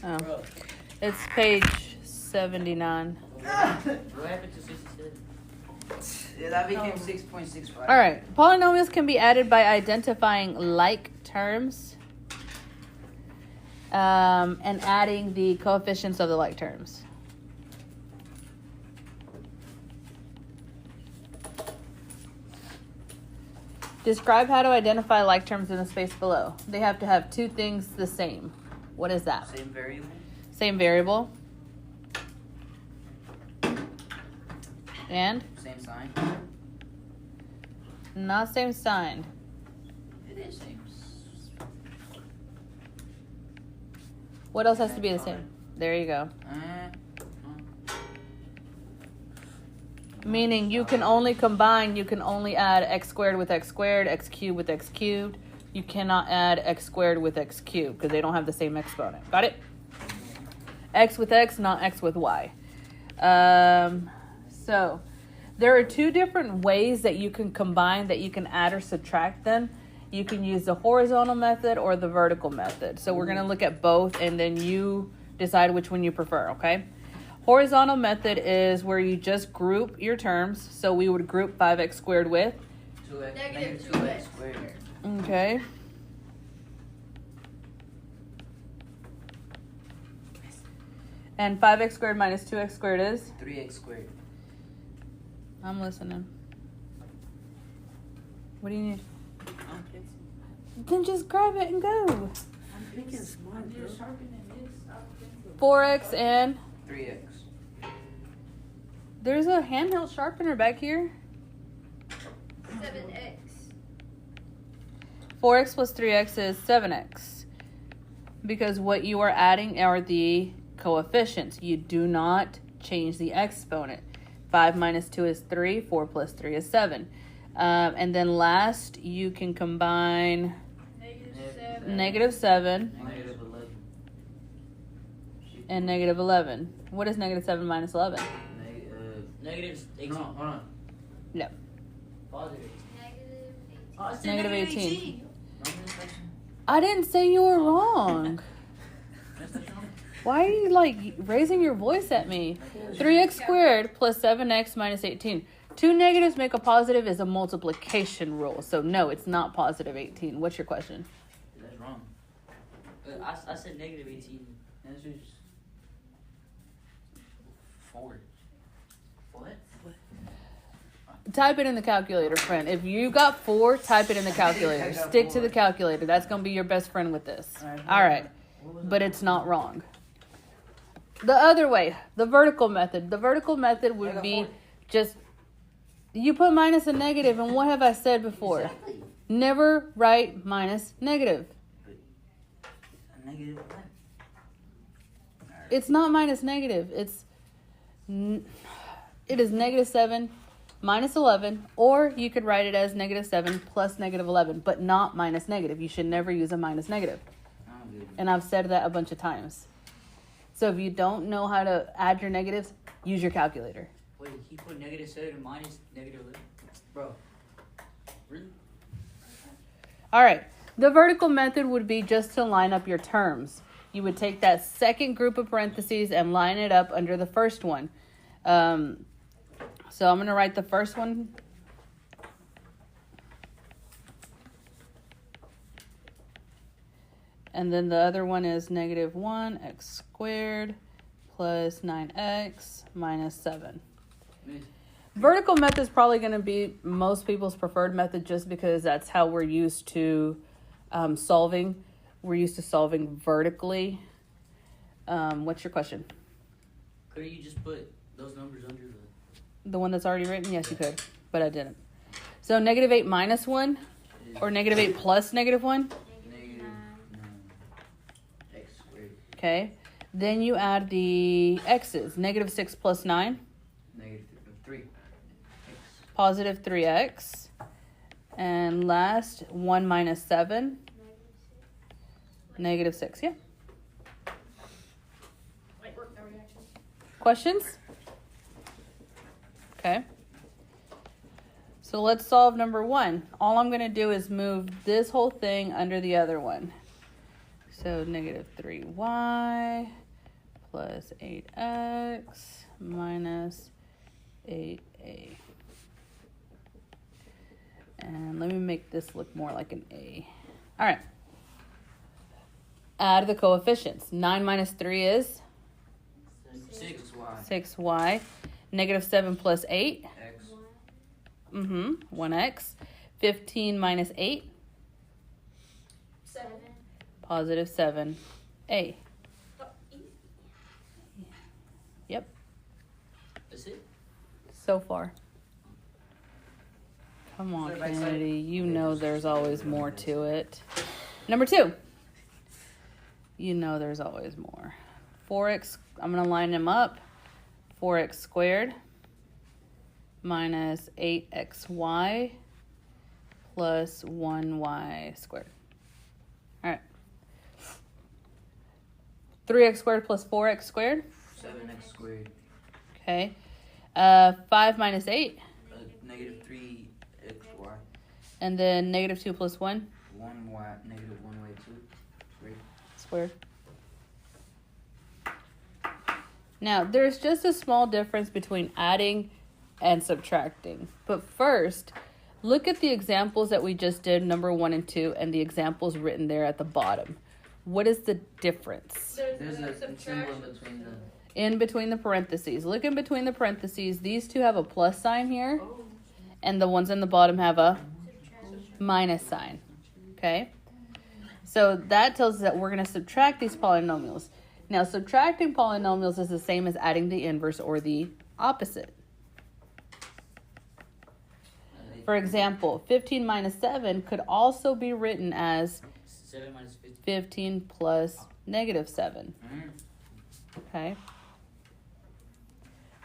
Oh. Bro. It's page 79. What happened to 67? Yeah, that became 6.65. All right. Polynomials can be added by identifying like terms and adding the coefficients of the like terms. Describe how to identify like terms in the space below. They have to have two things the same. What is that? Same variable. Same variable. And? Same sign. Not same sign. It is same. What else has to be the same? There you go. Meaning you can only combine, you can only add x squared with x squared, x cubed with x cubed. You cannot add x squared with x cubed because they don't have the same exponent. Got it? X with x, not x with y. So there are two different ways that you can combine, that you can add or subtract them. You can use the horizontal method or the vertical method. So we're going to look at both and then you decide which one you prefer, okay? Horizontal method is where you just group your terms. So we would group 5x squared with? Negative 2x squared. Okay. And 5x squared minus 2x squared is? 3x squared. I'm listening. What do you need? Then just grab it and go. I'm thinking smart, bro. 4x and 3x. there's a handheld sharpener back here. 7x. 4x plus 3x is 7x. Because what you are adding are the coefficients. You do not change the exponent. 5 minus 2 is 3. 4 plus 3 is 7. And then last, you can combine Negative 7. Negative 11. And negative 11. What is negative 7 minus 11? Negative 18. No, hold on. No. Positive. Negative 18. Oh, I said Negative negative 18. 18. I didn't say you were wrong. Why are you like raising your voice at me? 3x squared plus 7x minus 18. Two negatives make a positive is a multiplication rule. So no, it's not positive 18. What's your question? That's wrong. I said negative 18. Answer's 4. What? Type it in the calculator, friend. If you got 4, type it in the calculator. Stick to the calculator. That's going to be your best friend with this. All right. But it's not wrong. The other way, the vertical method. The vertical method would be just, you put minus and negative, and what have I said before? Exactly. Never write minus negative. A negative 1. It's not minus negative. It is negative 7 minus 11, or you could write it as negative 7 plus negative 11, but not minus negative. You should never use a minus negative. And I've said that a bunch of times. So if you don't know how to add your negatives, use your calculator. Wait, he put negative 7 minus negative 11? Bro. Really? All right. The vertical method would be just to line up your terms. You would take that second group of parentheses and line it up under the first one. So I'm going to write the first one. And then the other one is negative 1x squared plus 9x minus 7. Vertical method is probably going to be most people's preferred method just because that's how we're used to solving. We're used to solving vertically. What's your question? Couldn't you just put those numbers under The one that's already written? Yes, you could, but I didn't. So negative 8 minus 1 or negative 8 plus negative 1? Negative 9. X squared. Okay. Then you add the x's. Negative 6 plus 9? Negative 3. X. Positive 3x. And last, 1 minus 7? Negative 6, yeah. Questions? Okay. So let's solve number 1. All I'm going to do is move this whole thing under the other one. So negative 3y plus 8x minus 8a. And let me make this look more like an a. All right. Add the coefficients. 9 minus 3 is 6y. 6y. Negative 7 plus 8. X. 1x. 15 minus 8. 7. Positive 7a. Oh, easy. Yep. That's it. So far. Come on, Kennedy. You know there's always more to it. Number 2. You know there's always more. 4x, I'm going to line them up. 4x squared minus 8xy plus 1y squared. All right. 3x squared plus 4x squared. 7x squared. Okay. 5 minus 8. Negative 3xy. And then negative 2 plus 1. 1y, negative 1y 2. Squared. Now, there's just a small difference between adding and subtracting. But first, look at the examples that we just did, number 1 and 2, and the examples written there at the bottom. What is the difference? There's a symbol in between the... In between the parentheses. Look in between the parentheses. These two have a plus sign here, and the ones in the bottom have a minus sign. Okay? So that tells us that we're going to subtract these polynomials. Now, subtracting polynomials is the same as adding the inverse or the opposite. For example, 15 minus 7 could also be written as 7 minus 15. 15 plus negative 7. Okay?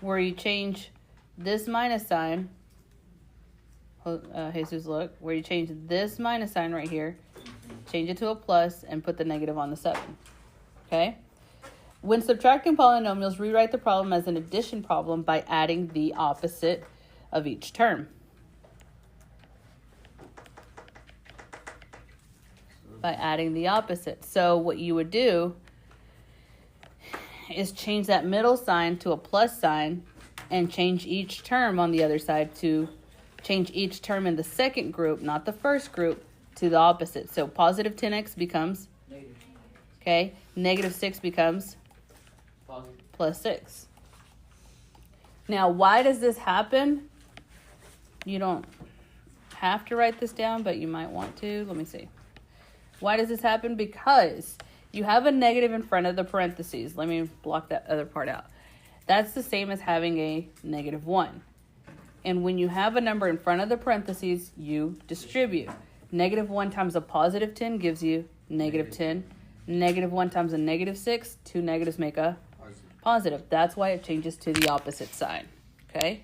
Where you change this minus sign, Jesus, look, where you change this minus sign right here, change it to a plus, and put the negative on the 7. Okay? When subtracting polynomials, rewrite the problem as an addition problem by adding the opposite of each term. By adding the opposite. So what you would do is change that middle sign to a plus sign and change each term on the other side to change each term in the second group, not the first group, to the opposite. So positive 10x becomes, Negative. okay, negative 6 becomes Positive. plus 6. Now, why does this happen? You don't have to write this down, but you might want to. Let me see. Why does this happen? Because you have a negative in front of the parentheses. Let me block that other part out. That's the same as having a negative 1. And when you have a number in front of the parentheses, you distribute. Negative 1 times a positive 10 gives you negative 10. Negative 1 times a negative 6, 2 negatives make a positive. That's why it changes to the opposite sign. Okay?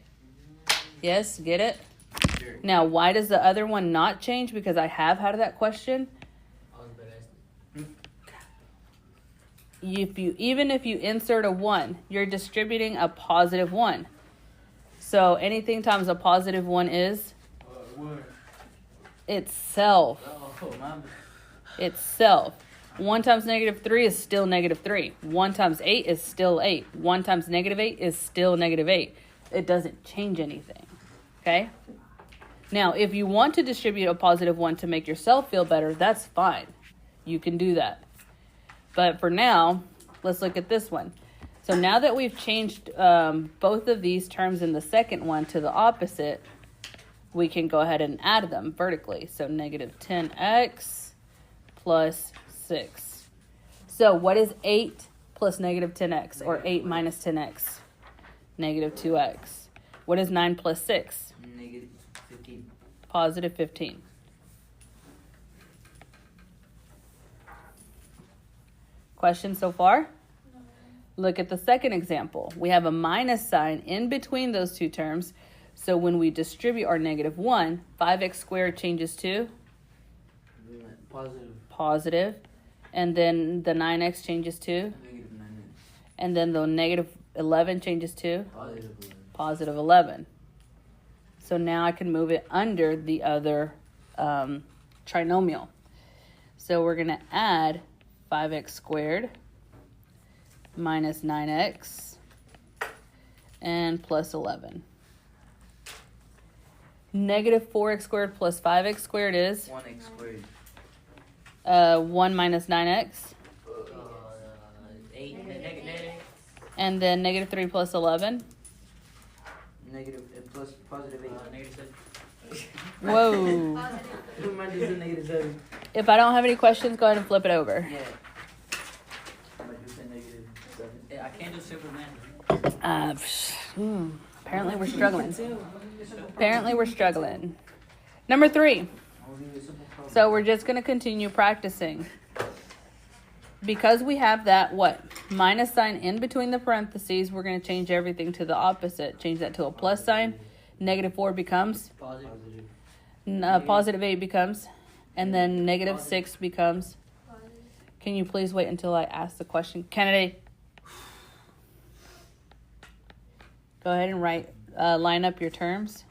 Yes, get it? Sure. Now, why does the other one not change? Because I have had that question. I was about to ask it. Even if you insert a 1, you're distributing a positive 1. So anything times a positive 1 is What? itself. Oh, mom. Itself. 1 times negative 3 is still negative 3. 1 times 8 is still 8. 1 times negative 8 is still negative 8. It doesn't change anything. Okay? Now, if you want to distribute a positive 1 to make yourself feel better, that's fine. You can do that. But for now, let's look at this one. So now that we've changed both of these terms in the second one to the opposite, we can go ahead and add them vertically. So negative 10x plus 6. So what is 8 plus negative 10x, or 8 minus 10x? Negative 2x. What is 9 plus 6? Negative 15. Positive 15. Questions so far? Look at the second example. We have a minus sign in between those two terms. So when we distribute our negative 1, 5x squared changes to Positive. positive. And then the 9x changes to, Negative 9. and then the negative 11 changes to Positive 11. positive 11. So now I can move it under the other trinomial. So we're going to add 5x squared minus 9x and plus 11. Negative 4x squared plus 5x squared is 1x squared. 1 minus 9x. 8. Negative. And then negative 3 plus 11. Negative plus positive 8. Negative 7. Whoa. Mine is a negative 7. If I don't have any questions, go ahead and flip it over. Yeah. I'm gonna do negative 7. Yeah, I can't do simple math. Apparently we're struggling. Apparently we're struggling. Number 3. I'll give you a simple problem. So we're just going to continue practicing. Because we have that, what? Minus sign in between the parentheses, we're going to change everything to the opposite. Change that to a plus sign. Negative 4 becomes, Positive. positive 8 becomes, and then negative 6 becomes. Can you please wait until I ask the question? Kennedy. Go ahead and write, line up your terms.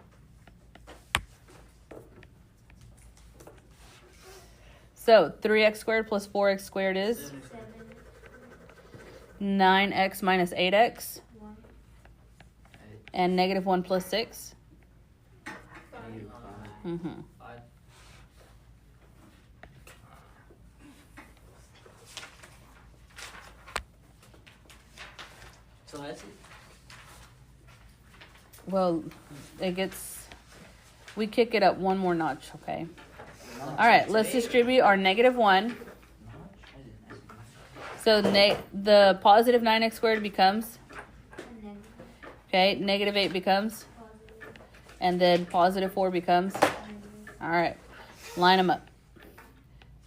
So 3x squared plus 4x squared is 9x minus 8x. And negative 1 plus 6. Negative 5. Mm-hmm. 5. So that's it. Well, we kick it up one more notch, okay? All right, let's distribute our negative 1. So the positive 9x squared becomes, okay, negative 8 becomes, and then positive 4 becomes. All right, line them up.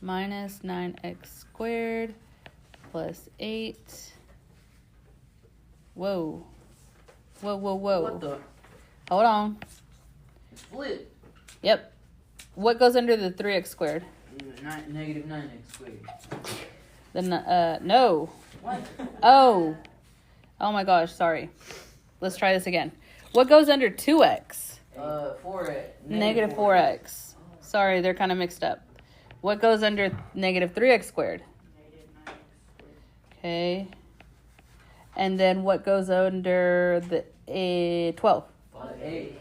Minus 9x squared plus 8. Whoa. Whoa, whoa, whoa. What the? Hold on. Split. Yep. What goes under the 3x squared? Negative 9x squared. No. What? Oh my gosh, sorry. Let's try this again. What goes under 2x? 4x. Negative 4x. Sorry, they're kind of mixed up. What goes under negative 3x squared? Okay. And then what goes under the 12? 8.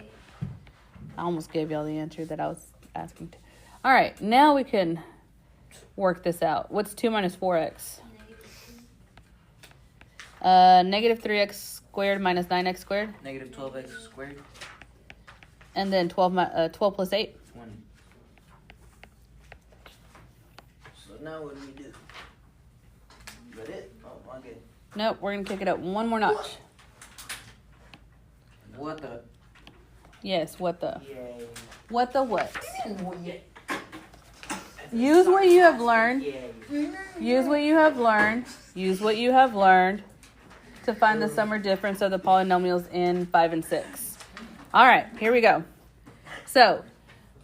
I almost gave y'all the answer that I was asking to. All right, now we can work this out. What's 2 minus 4x? Negative 3x squared minus 9x squared. Negative 12x squared. And then 12 plus 8. 20. So now what do we do? Is that it? Oh, okay. Nope, we're going to kick it up one more notch. What the? Yes, what the? Yay. What the what? Yeah. Use what you have learned. Yay. Use what you have learned. Use what you have learned to find the sum or difference of the polynomials in 5 and 6. All right, here we go. So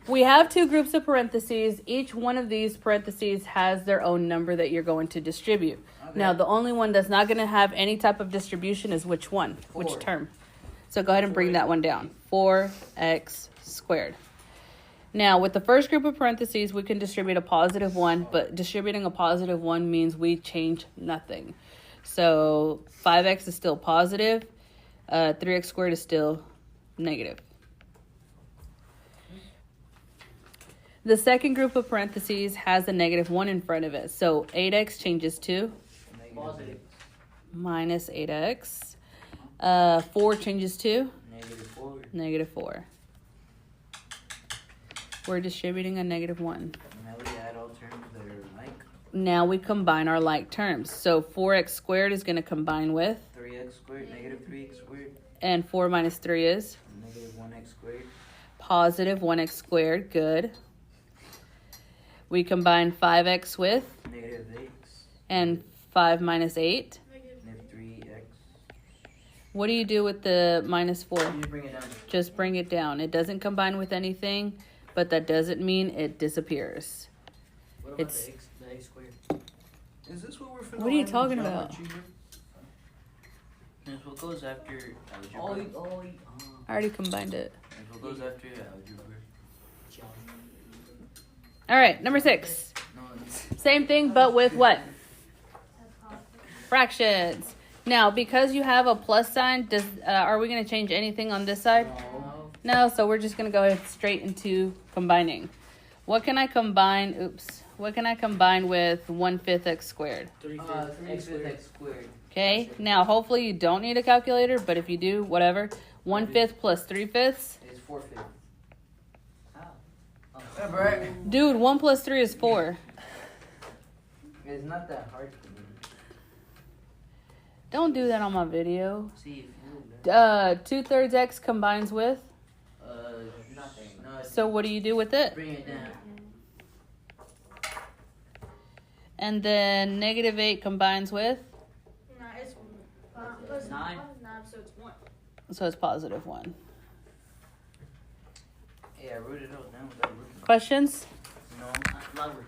we have 2 groups of parentheses. Each one of these parentheses has their own number that you're going to distribute. Okay. Now, the only one that's not going to have any type of distribution is which one? 4. Which term? So go ahead and bring that one down. 4x squared. Now, with the first group of parentheses, we can distribute a positive 1, but distributing a positive 1 means we change nothing. So 5x is still positive. 3x squared is still negative. The second group of parentheses has a negative 1 in front of it. So 8x changes to Positive. Negative. minus 8x. 4 changes to Negative 4. negative 4. We're distributing a negative 1. Now we add all terms that are like. Now we combine our like terms. So 4x squared is going to combine with, 3x squared, negative 3x squared, and 4 minus 3 is negative 1x squared, positive 1x squared. Good. We combine 5x with, negative 8x, and 5 minus 8. negative 3x. What do you do with the minus 4? You just bring it down. Just bring it down. It doesn't combine with anything, but that doesn't mean it disappears. What about It's- the x squared? Is this what we're finna What are you learn in talking about? geometry? That's what goes after algebra. I already combined it. That's what goes after algebra. All right, number 6. No, it's Same thing, but with what? Fractions. Now, because you have a plus sign, are we going to change anything on this side? No, so we're just going to go ahead straight into combining. What can I combine? Oops. What can I combine with 1/5 x squared? 3/5 x squared. Okay. Now, hopefully you don't need a calculator, but if you do, whatever. 1/5 plus 3/5. Is 4/5. How? Oh. Yeah, Brett. Dude, 1 plus 3 is 4. It's not that hard to do. Don't do that on my video. See if you 2/3 x combines with. nothing. No, it's So what do you do with it? bring it down. And then -8 combines with. No, it's plus 9. 9, so it's 1. So it's +1. Yeah, I wrote it all down without looking. Questions? No, Lower.